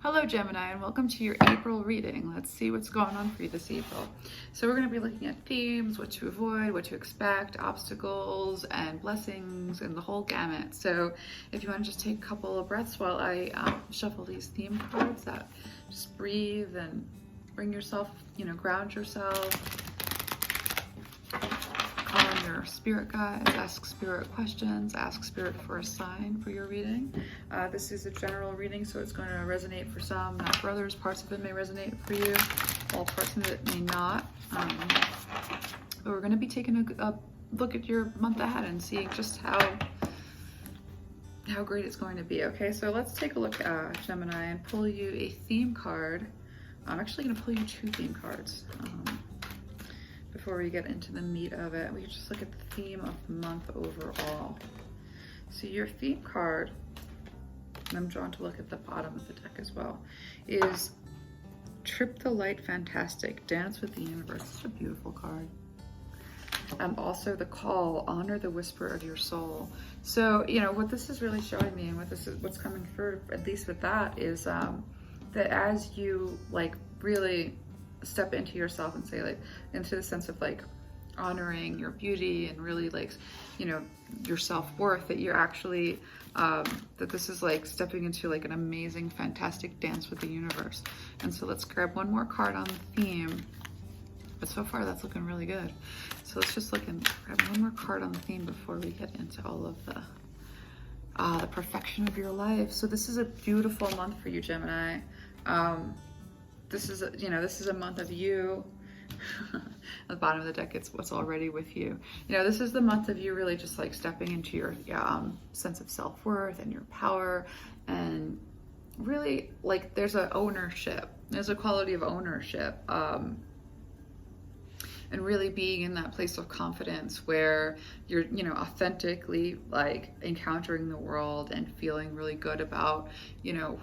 Hello Gemini, and welcome to your April reading. Let's see what's going on for you this April. So we're going to be looking at themes, what to avoid, what to expect, obstacles, and blessings, and the whole gamut. So if you want to just take a couple of breaths while I shuffle these theme cards, that just breathe and bring yourself, ground yourself. Call on your spirit guides, ask spirit questions, ask spirit for a sign for your reading. This is a general reading, so it's going to resonate for some, not for others. Parts of it may resonate for you, while parts of it may not. But we're going to be taking a look at your month ahead and seeing just how great it's going to be. Okay, so let's take a look at Gemini and pull you a theme card. I'm actually going to pull you two theme cards. Before we get into the meat of it, we can just look at the theme of the month overall. So your theme card, and I'm drawn to look at the bottom of the deck as well, is Trip the Light Fantastic, Dance with the Universe. It's a beautiful card. Also the call, honor the whisper of your soul. So, what this is really showing me, and what's coming through, at least with that, is that as you really step into yourself and say into the sense of honoring your beauty and really your self-worth, that you're actually that this is stepping into an amazing, fantastic dance with the universe. And so let's grab one more card on the theme, but so far that's looking really good. So let's just look and grab one more card on the theme before we get into all of the perfection of your life. So this is a beautiful month for you, Gemini. This is a month of you. At the bottom of the deck, it's what's already with you. This is the month of you really just stepping into your sense of self-worth and your power, and really there's a ownership. There's a quality of ownership, and really being in that place of confidence where you're authentically encountering the world and feeling really good about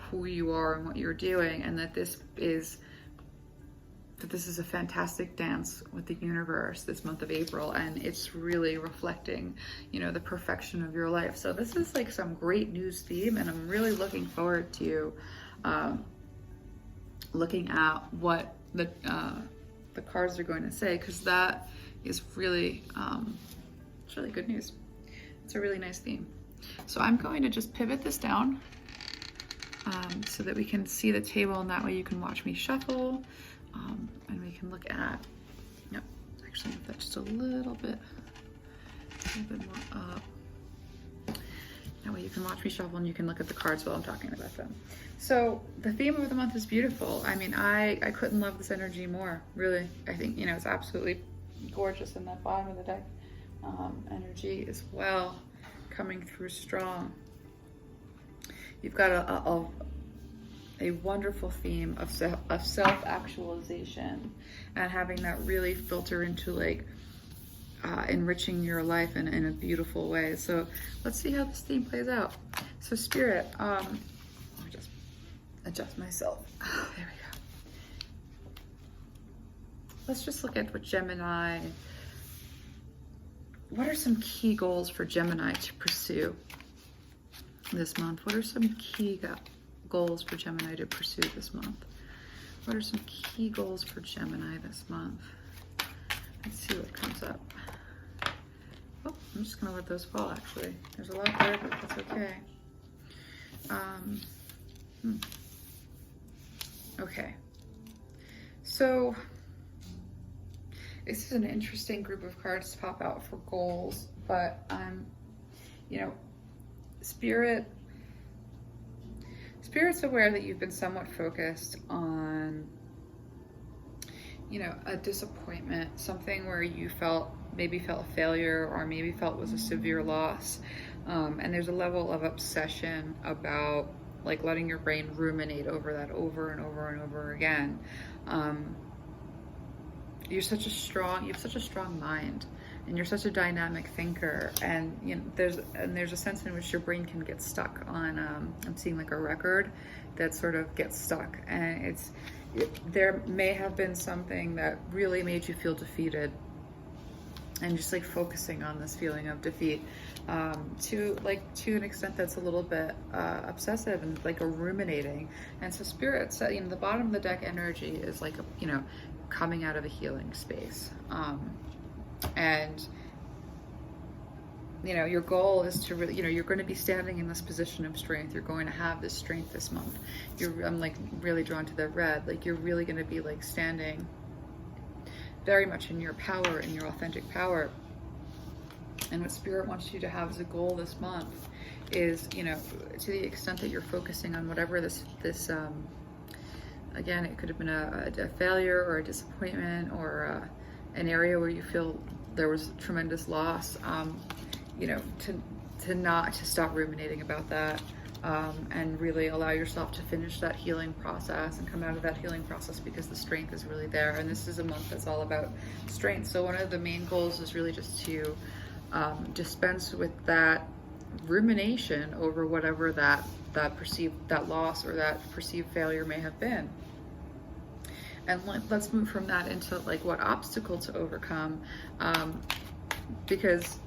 who you are and what you're doing, and that this is a fantastic dance with the universe this month of April, and it's really reflecting the perfection of your life. So this is some great news theme, and I'm really looking forward to looking at what the cards are going to say, because that is really it's really good news. It's a really nice theme. So I'm going to just pivot this down so that we can see the table, and that way you can watch me shuffle, and we can look at, actually move that just a little bit more up. That way you can watch me shuffle and you can look at the cards while I'm talking about them. So the theme of the month is beautiful. I mean, I couldn't love this energy more, really. I think, it's absolutely gorgeous in that bottom of the deck. Energy as well, coming through strong. You've got a wonderful theme of self-actualization, and having that really filter into enriching your life in a beautiful way. So let's see how this theme plays out. So Spirit, let me just adjust myself. There we go. Let's just look at what Gemini, what are some key goals for Gemini to pursue this month? What are some key goals for Gemini to pursue this month? What are some key goals for Gemini this month? Let's see what comes up. Oh, I'm just gonna let those fall, actually. There's a lot there, but that's okay. Okay. So this is an interesting group of cards to pop out for goals, but Spirit's aware that you've been somewhat focused on a disappointment, something where you maybe felt a failure, or maybe felt was a severe loss, and there's a level of obsession about letting your brain ruminate over that over and over and over again. You have such a strong mind, and you're such a dynamic thinker, and there's a sense in which your brain can get stuck on I'm seeing a record that sort of gets stuck, and there may have been something that really made you feel defeated, and just focusing on this feeling of defeat to an extent that's a little bit obsessive and like a ruminating. And so spirit said, the bottom of the deck energy is like coming out of a healing space, and your goal is to really, you're going to be standing in this position of strength. You're going to have this strength this month. I'm like really drawn to the red. Like you're really going to be like standing very much in your power, in your authentic power. And what spirit wants you to have as a goal this month is, to the extent that you're focusing on whatever this again, it could have been a failure or a disappointment or an area where you feel there was tremendous loss, to stop ruminating about that, and really allow yourself to finish that healing process and come out of that healing process, because the strength is really there. And this is a month that's all about strength. So one of the main goals is really just to dispense with that rumination over whatever that loss or that perceived failure may have been. And let's move from that into like what obstacle to overcome, because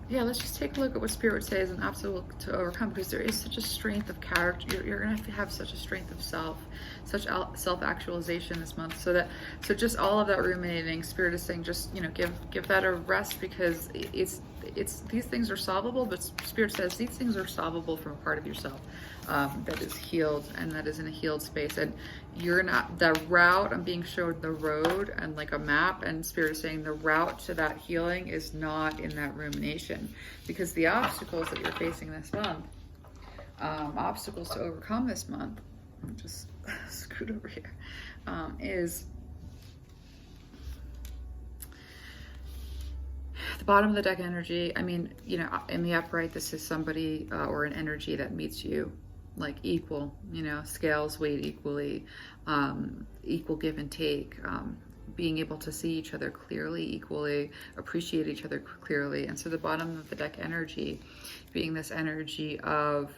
let's just take a look at what spirit says an obstacle to overcome, because there is such a strength of character. You're gonna have to have such a strength of such self-actualization this month. So just all of that ruminating, spirit is saying just give that a rest, because it's these things are solvable. But spirit says these things are solvable from a part of yourself that is healed and that is in a healed space. And you're not the route. I'm being showed the road and like a map, and spirit is saying the route to that healing is not in that rumination, because the obstacles that you're facing this month, obstacles to overcome this month, I'm just screwed over here, is the bottom of the deck energy. I mean, in the upright, this is somebody or an energy that meets you like equal, scales weight equally, equal give and take, being able to see each other clearly, equally, appreciate each other clearly. And so the bottom of the deck energy being this energy of,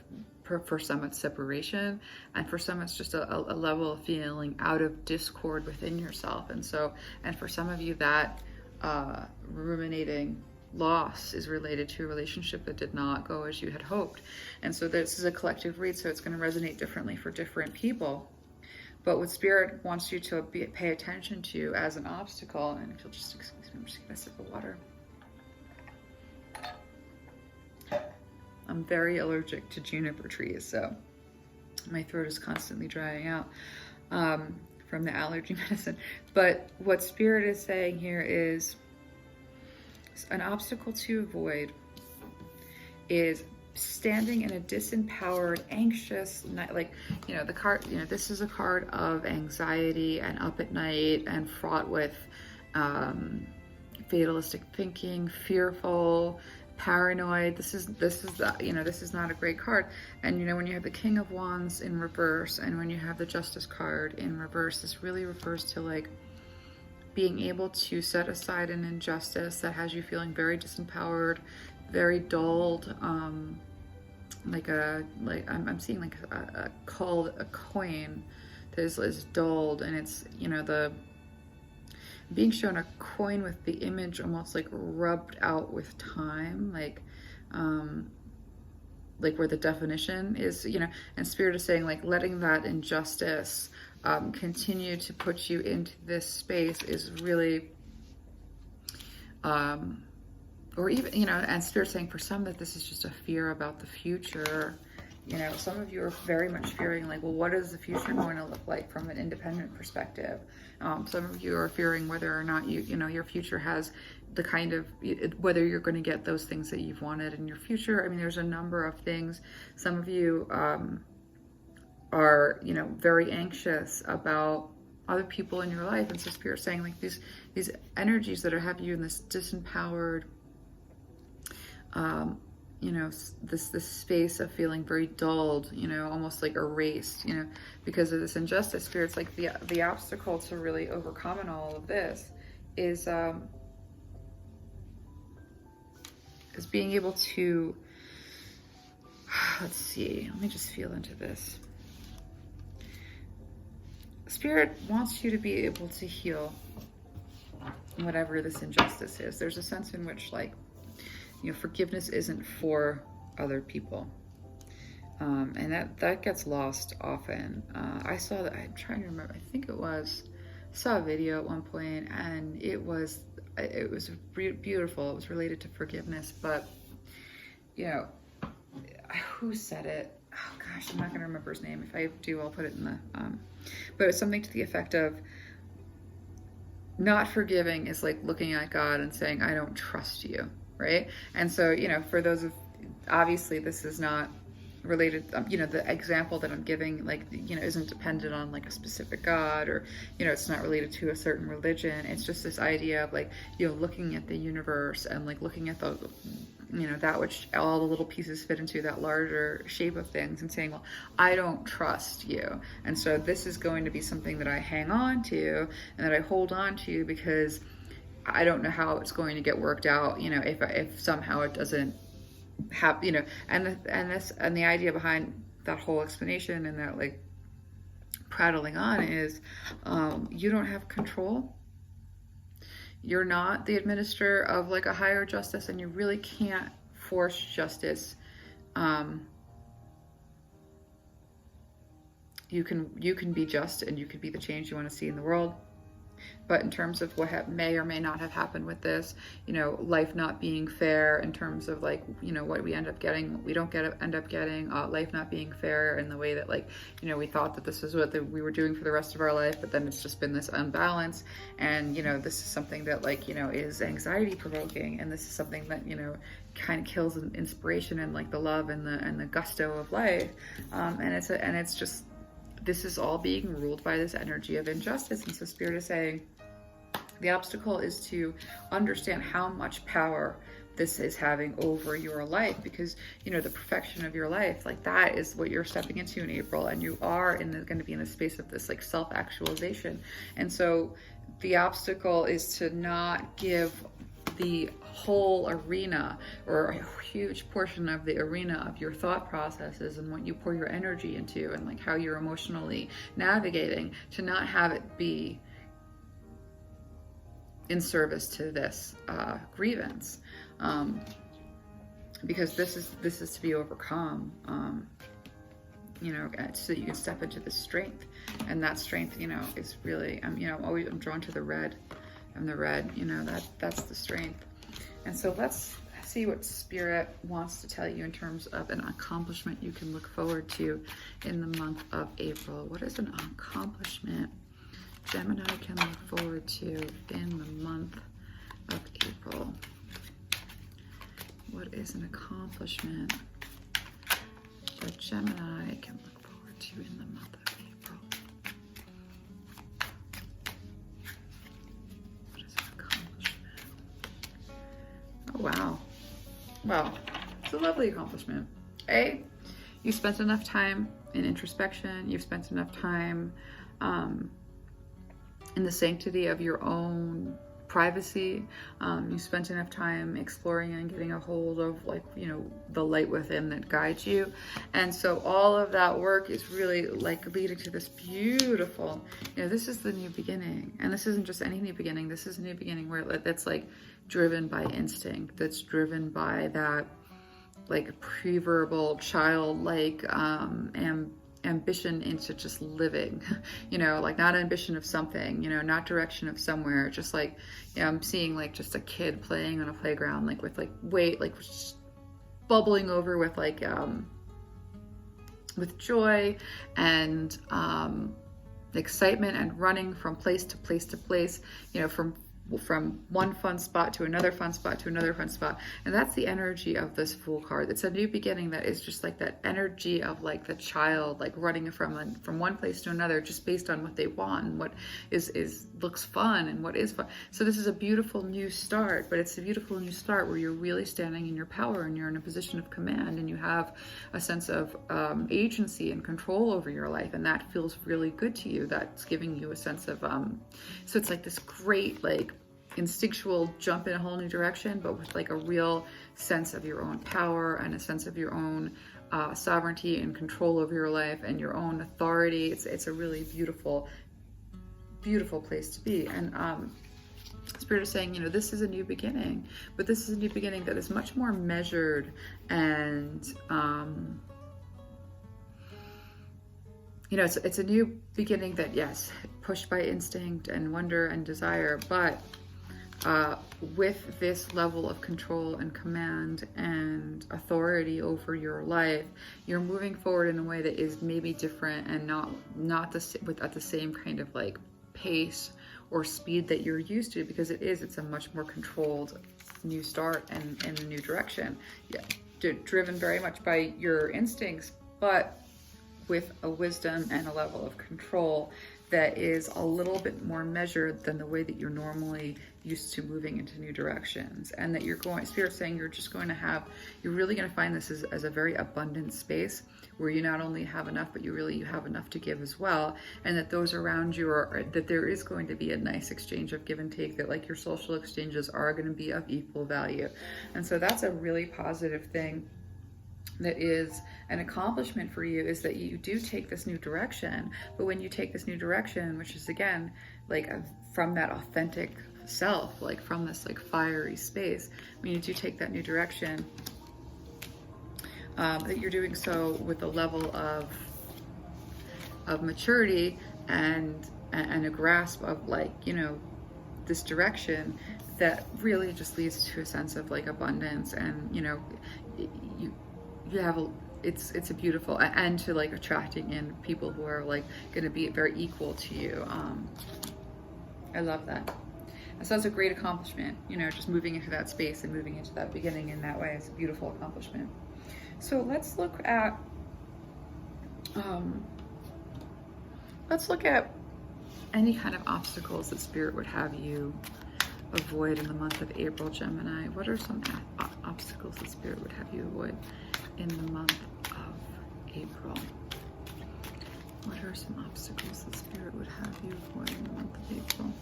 for some it's separation, and for some it's just a level of feeling out of discord within yourself. And for some of you, that ruminating loss is related to a relationship that did not go as you had hoped. And so this is a collective read, so it's going to resonate differently for different people. But what spirit wants you to pay attention to as an obstacle, and if you'll just excuse me, I'm just going to sip of water. I'm very allergic to juniper trees, so my throat is constantly drying out from the allergy medicine. But what spirit is saying here is an obstacle to avoid is standing in a disempowered, anxious, the card, this is a card of anxiety and up at night and fraught with fatalistic thinking, fearful, paranoid. This is not a great card. And when you have the King of Wands in reverse and when you have the Justice card in reverse, this really refers to like being able to set aside an injustice that has you feeling very disempowered, very dulled, I'm seeing like a coin that is dulled, and it's being shown a coin with the image almost like rubbed out with time, like where the definition is, and spirit is saying like letting that injustice continue to put you into this space is really, or even, and spirit saying for some that this is just a fear about the future. Some of you are very much fearing like, well, what is the future going to look like from an independent perspective? Some of you are fearing whether or not your future has the kind of, whether you're going to get those things that you've wanted in your future. I mean, there's a number of things. Some of you are, very anxious about other people in your life. And so spirit's saying like these energies that are having you in this disempowered, this space of feeling very dulled, almost like erased, because of this injustice. Spirit's like the obstacle to really overcoming all of this is being able to, let's see, let me just feel into this. Spirit wants you to be able to heal whatever this injustice is. There's a sense in which like, forgiveness isn't for other people. And that gets lost often. I saw that, I'm trying to remember, I think saw a video at one point, and it was beautiful. It was related to forgiveness, but who said it? Oh gosh, I'm not gonna remember his name. If I do, I'll put it in the, but it's something to the effect of, not forgiving is like looking at God and saying, I don't trust you, right? And so, for those of, obviously this is not related, the example that I'm giving, isn't dependent on like a specific God, or, it's not related to a certain religion. It's just this idea of like, looking at the universe and like looking at the, that which all the little pieces fit into that larger shape of things, and saying, well, I don't trust you. And so this is going to be something that I hang on to and that I hold on to, because I don't know how it's going to get worked out, if somehow it doesn't have, and the idea behind that whole explanation and that like prattling on is, you don't have control. You're not the administrator of like a higher justice, and you really can't force justice. You can be just, and you can be the change you want to see in the world. But in terms of what may or may not have happened with this, life not being fair in terms of like, what we end up getting, what we don't end up getting, life not being fair in the way that like, we thought that this is what we were doing for the rest of our life, but then it's just been this unbalance. And, this is something that like, is anxiety provoking. And this is something that, kind of kills inspiration and like the love and the gusto of life. And it's just, this is all being ruled by this energy of injustice. And so Spirit is saying, the obstacle is to understand how much power this is having over your life, because the perfection of your life, like that is what you're stepping into in April, and you are going to be in the space of this like self-actualization. And so the obstacle is to not give the whole arena, or a huge portion of the arena of your thought processes and what you pour your energy into, and like how you're emotionally navigating, to not have it be in service to this grievance, because this is to be overcome, so that you can step into the strength. And that strength, is really, I'm drawn to the red, and the red, that's the strength. And so let's see what Spirit wants to tell you in terms of an accomplishment you can look forward to in the month of April. What is an accomplishment Gemini can look forward to in the month of April? What is an accomplishment that Gemini can look forward to in the month of April? What is an accomplishment? Oh, wow. Well, it's a lovely accomplishment. You spent enough time in introspection. You've spent enough time in the sanctity of your own privacy. You spent enough time exploring and getting a hold of like, the light within that guides you. And so all of that work is really like leading to this beautiful, this is the new beginning. And this isn't just any new beginning. This is a new beginning that's like driven by instinct, that's driven by that like pre-verbal childlike ambition into just living, like not ambition of something, not direction of somewhere, just like, I'm seeing like just a kid playing on a playground, like with like weight, like just bubbling over with like, with joy and excitement, and running from place to place to place, from one fun spot to another fun spot to another fun spot. And that's the energy of this Fool card. It's a new beginning that is just like that energy of like the child, like running from one place to another, just based on what they want and what looks fun and what is fun. So this is a beautiful new start, but it's a beautiful new start where you're really standing in your power, and you're in a position of command, and you have a sense of agency and control over your life, and that feels really good to you. That's giving you a sense of so it's like this great like instinctual jump in a whole new direction, but with like a real sense of your own power and a sense of your own sovereignty and control over your life and your own authority. It's a really beautiful, beautiful place to be. And Spirit is saying, you know, this is a new beginning, but this is a new beginning that is much more measured and, you know, it's a new beginning that, yes, pushed by instinct and wonder and desire, but with this level of control and command and authority over your life, you're moving forward in a way that is maybe different and not at the same kind of like pace or speed that you're used to, because it's a much more controlled new start and in a new direction. Yeah, driven very much by your instincts, but with a wisdom and a level of control that is a little bit more measured than the way that you're normally used to moving into new directions. And that Spirit's saying you're really going to find this as a very abundant space where you not only have enough, but you have enough to give as well. And that those around you that there is going to be a nice exchange of give and take, that like your social exchanges are going to be of equal value. And so that's a really positive thing. That is an accomplishment for you, is that you do take this new direction. But when you take this new direction, which is again like from that authentic self, like from this like fiery space, when you do take that new direction, that you're doing so with a level of maturity and a grasp of like, you know, this direction that really just leads to a sense of like abundance. And you know, you have it's a beautiful, and to like attracting in people who are like going to be very equal to you. I love that. So that's a great accomplishment, you know, just moving into that space and moving into that beginning in that way. It's a beautiful accomplishment. So let's look at any kind of obstacles that Spirit would have you avoid in the month of April, Gemini. What are some obstacles that Spirit would have you avoid in the month of April? What are some obstacles that Spirit would have you avoid in the month of April?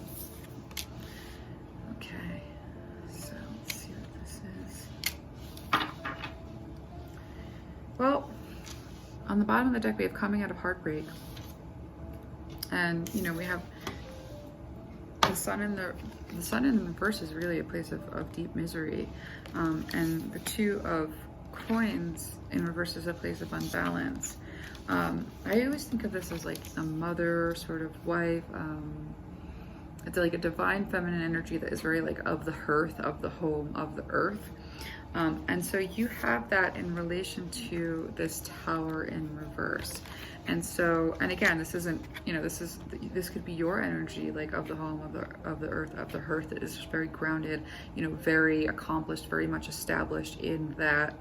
Okay, so let's see what this is. Well, on the bottom of the deck, we have coming out of heartbreak. And, you know, we have the sun in the reverse is really a place of deep misery. And the Two of Coins in reverse is a place of unbalance. I always think of this as like a mother, sort of wife. It's like a divine feminine energy that is very like of the hearth, of the home, of the earth. And so you have that in relation to this Tower in reverse. And so, and again, this isn't, you know, this could be your energy, like of the home, of the earth, of the hearth, that is very grounded, you know, very accomplished, very much established in that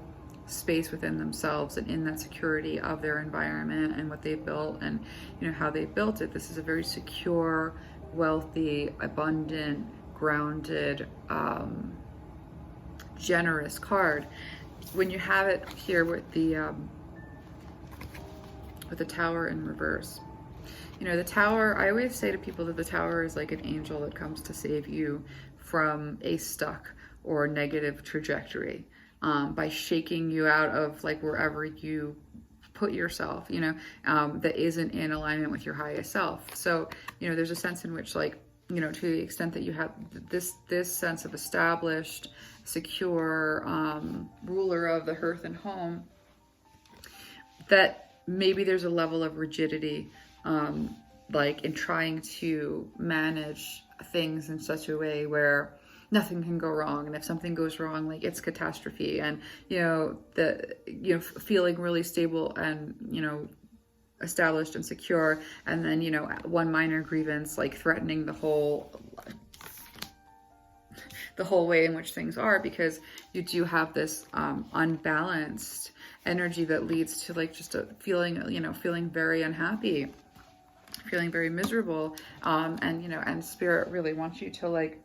space within themselves and in that security of their environment and what they built and, you know, how they built it. This is a very secure, wealthy, abundant, grounded, generous card. When you have it here with the Tower in reverse, you know, the Tower, I always say to people that the Tower is like an angel that comes to save you from a stuck or negative trajectory, by shaking you out of like wherever you put yourself, you know, that isn't in alignment with your highest self. So, you know, there's a sense in which, like, you know, to the extent that you have this sense of established, secure, ruler of the hearth and home, that maybe there's a level of rigidity, like in trying to manage things in such a way where nothing can go wrong, and if something goes wrong, like it's catastrophe. And you know, feeling really stable and, you know, established and secure, and then, you know, one minor grievance like threatening the whole way in which things are, because you do have this unbalanced energy that leads to like just a feeling, you know, feeling very unhappy, feeling very miserable, and, you know, and Spirit really wants you to like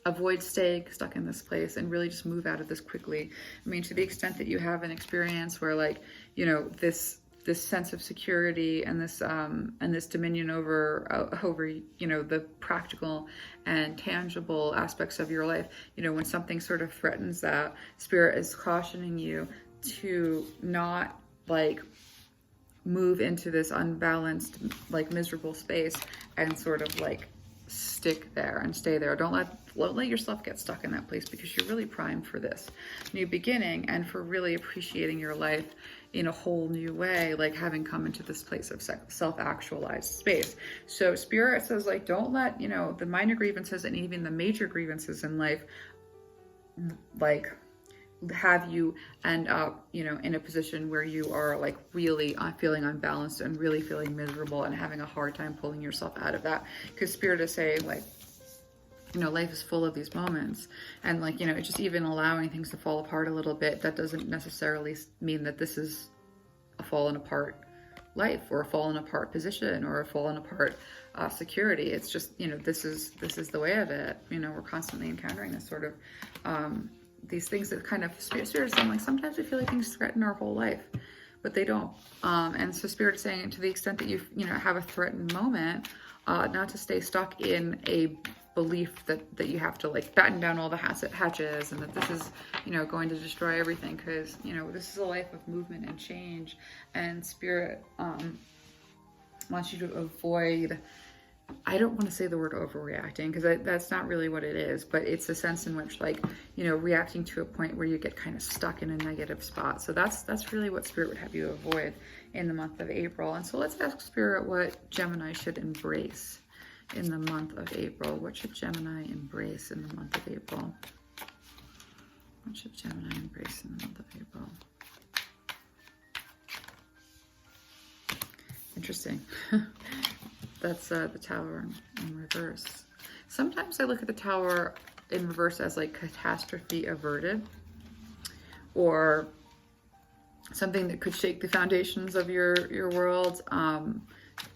avoid staying stuck in this place and really just move out of this quickly. I mean, to the extent that you have an experience where, like, you know, this sense of security and this dominion over, you know, the practical and tangible aspects of your life, you know, when something sort of threatens that, Spirit is cautioning you to not like move into this unbalanced, like miserable space and sort of like stick there and stay there. Don't let yourself get stuck in that place, because you're really primed for this new beginning and for really appreciating your life in a whole new way, like having come into this place of self-actualized space. So Spirit says, like, don't let, the minor grievances and even the major grievances in life, like, have you end up, in a position where you are like really feeling unbalanced and really feeling miserable and having a hard time pulling yourself out of that. Because Spirit is saying, like, life is full of these moments, and like, just even allowing things to fall apart a little bit, that doesn't necessarily mean that this is a fallen apart life or a fallen apart position or a fallen apart security. It's just, this is the way of it. We're constantly encountering this sort of these things that kind of Spirit is saying, like, sometimes we feel like things threaten our whole life, but they don't. And so Spirit is saying, to the extent that you have a threatened moment, not to stay stuck in a belief that you have to like batten down all the hatches and that this is, going to destroy everything, because, this is a life of movement and change, and Spirit wants you to avoid, I don't want to say the word overreacting, because that's not really what it is, but it's a sense in which, like, reacting to a point where you get kind of stuck in a negative spot. So that's really what Spirit would have you avoid in the month of April. And so let's ask Spirit what Gemini should embrace in the month of April. What should Gemini embrace in the month of April? What should Gemini embrace in the month of April? Interesting. That's the Tower in reverse. Sometimes I look at the Tower in reverse as like catastrophe averted, or something that could shake the foundations of your world,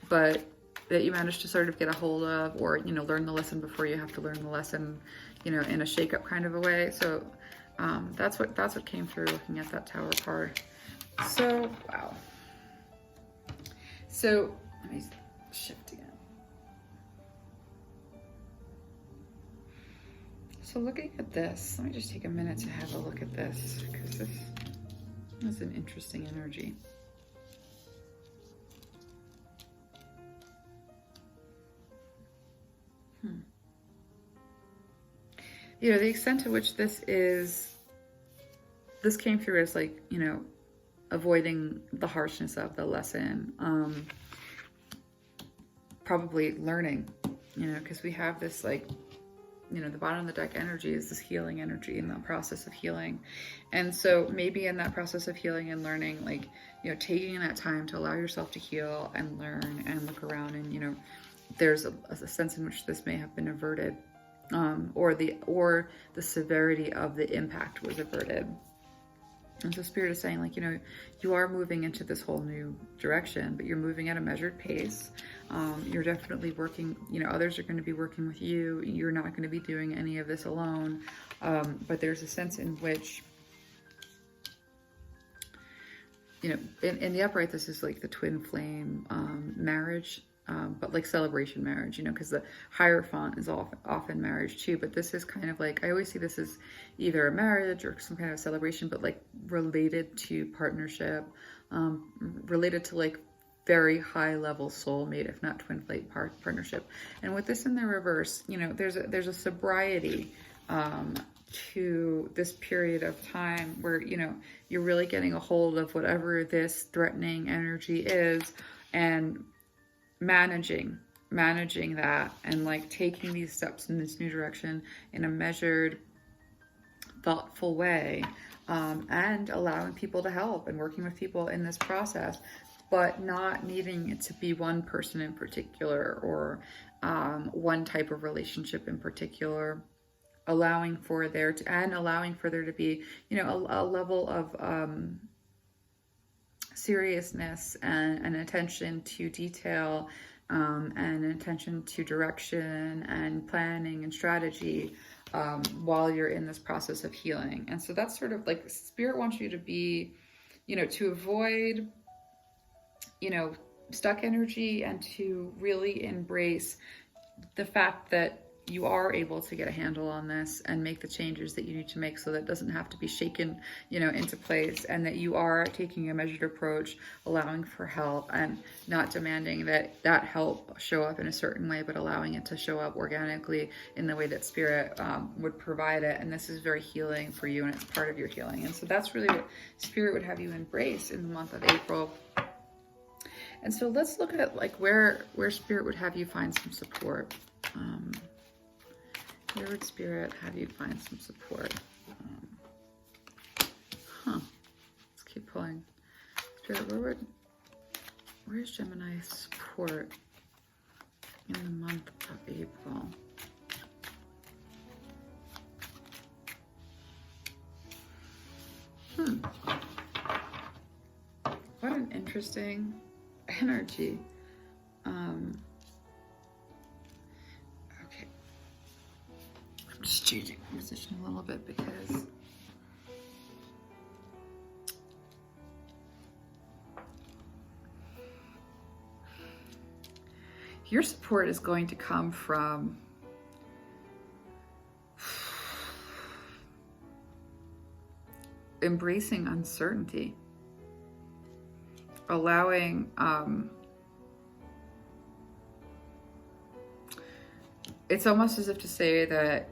but that you managed to sort of get a hold of, or learn the lesson before you have to learn the lesson, in a shake-up kind of a way. So that's what came through looking at that Tower card. So wow. So let me shift again. So looking at this, let me just take a minute to have a look at this, because this is an interesting energy. The extent to which this came through as like, avoiding the harshness of the lesson, probably learning, because we have this like, the bottom of the deck energy is this healing energy in the process of healing. And so maybe in that process of healing and learning, like, taking that time to allow yourself to heal and learn and look around, and, there's a sense in which this may have been averted, or the severity of the impact was averted. And so Spirit is saying, like, you are moving into this whole new direction, but you're moving at a measured pace. You're definitely working, others are going to be working with you. You're not going to be doing any of this alone. But there's a sense in which, in the upright, this is like the twin flame marriage, but like celebration marriage, because the Hierophant is often marriage too. But this is kind of like, I always see this as either a marriage or some kind of celebration, but like related to partnership, related to like very high level soulmate, if not twin flame partnership. And with this in the reverse, there's a sobriety to this period of time where, you're really getting a hold of whatever this threatening energy is, and managing that, and like taking these steps in this new direction in a measured, thoughtful way, and allowing people to help and working with people in this process, but not needing it to be one person in particular, or one type of relationship in particular, allowing for there to be, a level of seriousness and attention to detail, and attention to direction and planning and strategy, while you're in this process of healing. And so that's sort of like Spirit wants you to be, to avoid, stuck energy, and to really embrace the fact that, you are able to get a handle on this and make the changes that you need to make so that it doesn't have to be shaken, into place, and that you are taking a measured approach, allowing for help and not demanding that help show up in a certain way, but allowing it to show up organically in the way that Spirit would provide it. And this is very healing for you, and it's part of your healing. And so that's really what Spirit would have you embrace in the month of April. And so let's look at like where Spirit would have you find some support. Where would Spirit have you find some support? Let's keep pulling. Spirit, where's Gemini support in the month of April? What an interesting energy. Okay. I'm just changing my position a little bit because your support is going to come from embracing uncertainty, allowing it's almost as if to say that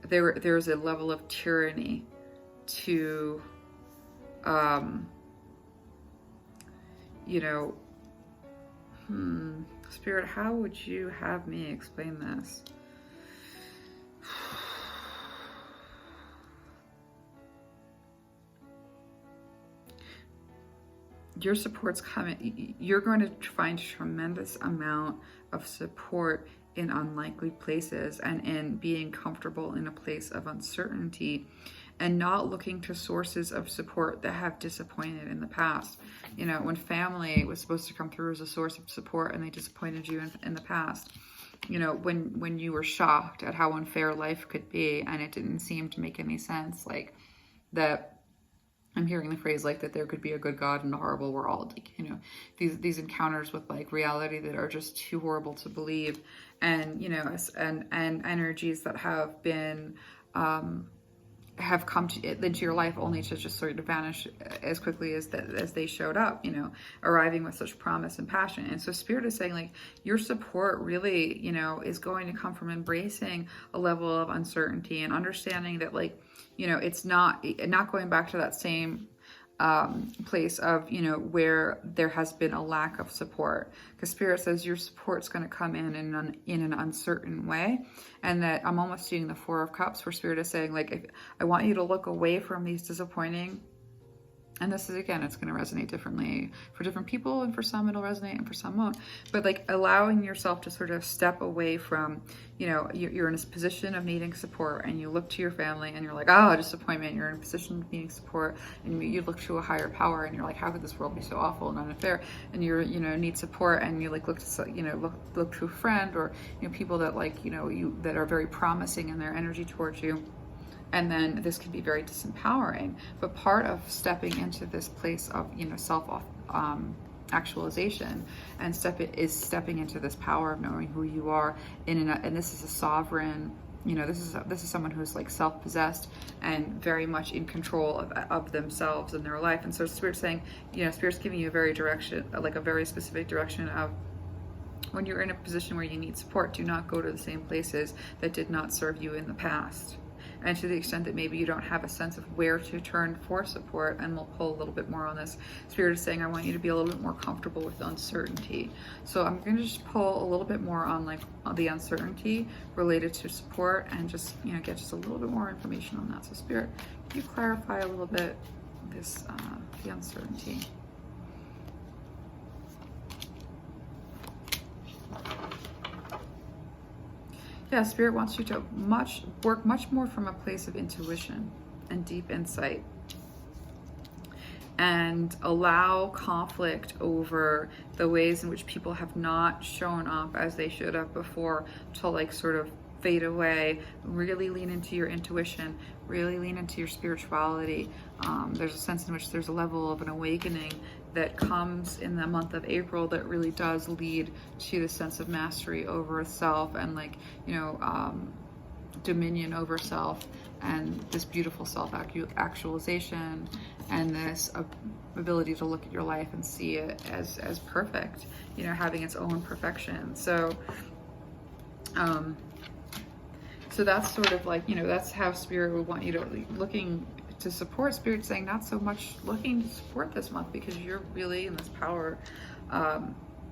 there's a level of tyranny to Spirit, how would you have me explain this? Your support's coming. You're going to find a tremendous amount of support in unlikely places and in being comfortable in a place of uncertainty and not looking to sources of support that have disappointed in the past. When family was supposed to come through as a source of support and they disappointed you in the past. When you were shocked at how unfair life could be and it didn't seem to make any sense, like that. I'm hearing the phrase like that there could be a good God and a horrible world, these encounters with like reality that are just too horrible to believe, and and energies that have been have come into your life only to just sort of vanish as quickly as they showed up, arriving with such promise and passion. And so Spirit is saying like your support really, is going to come from embracing a level of uncertainty and understanding that like, it's not going back to that same place of, where there has been a lack of support, because Spirit says your support's going to come in an uncertain way. And that I'm almost seeing the Four of Cups where Spirit is saying like, I want you to look away from these disappointing. And this is, again, it's going to resonate differently for different people, and for some it'll resonate and for some won't. But like allowing yourself to sort of step away from, you're in a position of needing support and you look to your family and you're like, oh, disappointment. You're in a position of needing support and you look to a higher power and you're like, how could this world be so awful and unfair? And you're, need support and you like look to, look to a friend or, people that like, that are very promising in their energy towards you. And then this can be very disempowering. But part of stepping into this place of, self actualization and stepping into this power of knowing who you are and this is a sovereign, this is someone who's like self-possessed and very much in control of themselves and their life. And so Spirit's saying, Spirit's giving you a very specific direction of when you're in a position where you need support, do not go to the same places that did not serve you in the past. And to the extent that maybe you don't have a sense of where to turn for support, and we'll pull a little bit more on this, Spirit is saying, I want you to be a little bit more comfortable with uncertainty. So I'm going to just pull a little bit more on the uncertainty related to support and just, get just a little bit more information on that. So Spirit, can you clarify a little bit this, the uncertainty? Yeah, Spirit wants you to work much more from a place of intuition and deep insight, and allow conflict over the ways in which people have not shown up as they should have before to like sort of fade away. Really lean into your intuition, really lean into your spirituality. There's a sense in which there's a level of an awakening that comes in the month of April that really does lead to the sense of mastery over self and like, dominion over self and this beautiful self-actualization and this ability to look at your life and see it as perfect, you know, having its own perfection. So so that's sort of like, you know, that's how Spirit would want you to, looking to support. Spirit saying not so much looking to support this month, because you're really in this power,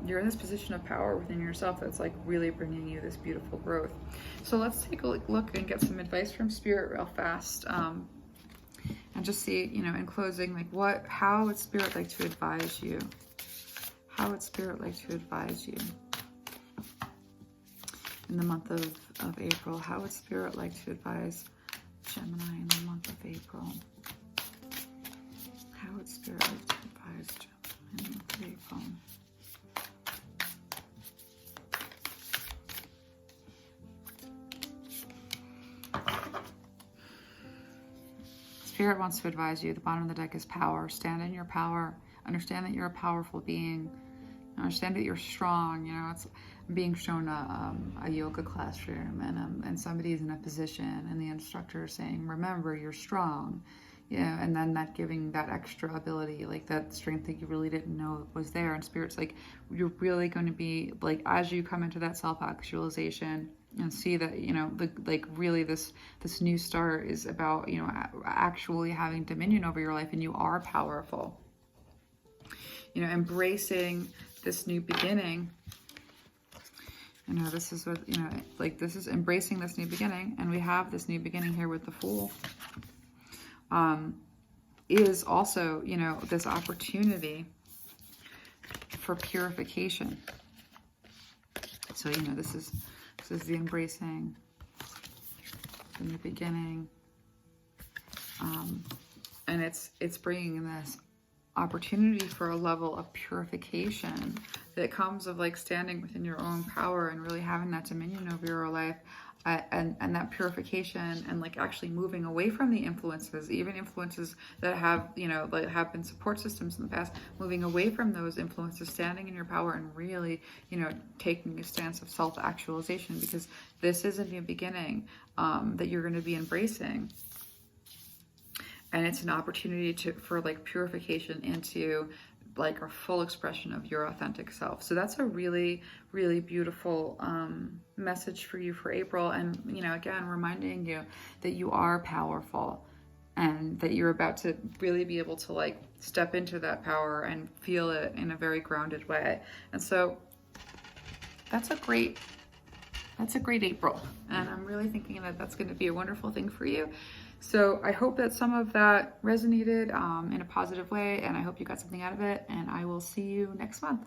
you're in this position of power within yourself that's like really bringing you this beautiful growth. So let's take a look and get some advice from Spirit real fast, and just see, you know, in closing, like how would Spirit like to advise you? How would Spirit like to advise you in the month of April? How would Spirit like to advise Gemini in the month of April? How would Spirit like to advise Gemini in the month of April? Spirit wants to advise you. The bottom of the deck is power. Stand in your power. Understand that you're a powerful being. Understand that you're strong. You know, it's being shown a yoga classroom, and somebody's in a position, and the instructor is saying, "Remember, you're strong." You know, and then that giving that extra ability, like that strength that you really didn't know was there. And Spirit's like, you're really going to be like, as you come into that self-actualization and see that, you know, like really this new start is about, you know, actually having dominion over your life, and you are powerful. You know, embracing this new beginning. You know, this is what, you know, like this is embracing this new beginning, and we have this new beginning here with the Fool. Is also, you know, this opportunity for purification. So, you know, this is the embracing, the new beginning, and it's bringing this opportunity for a level of purification that comes of like standing within your own power and really having that dominion over your life, and that purification, and like actually moving away from the influences, even influences that have, you know, like have been support systems in the past, moving away from those influences, standing in your power, and really, you know, taking a stance of self-actualization, because this is a new beginning that you're going to be embracing. And it's an opportunity for like purification into like a full expression of your authentic self. So that's a really, really beautiful message for you for April. And, you know, again, reminding you that you are powerful, and that you're about to really be able to like step into that power and feel it in a very grounded way. And so that's a great April. And I'm really thinking that that's going to be a wonderful thing for you. So I hope that some of that resonated in a positive way, and I hope you got something out of it, and I will see you next month.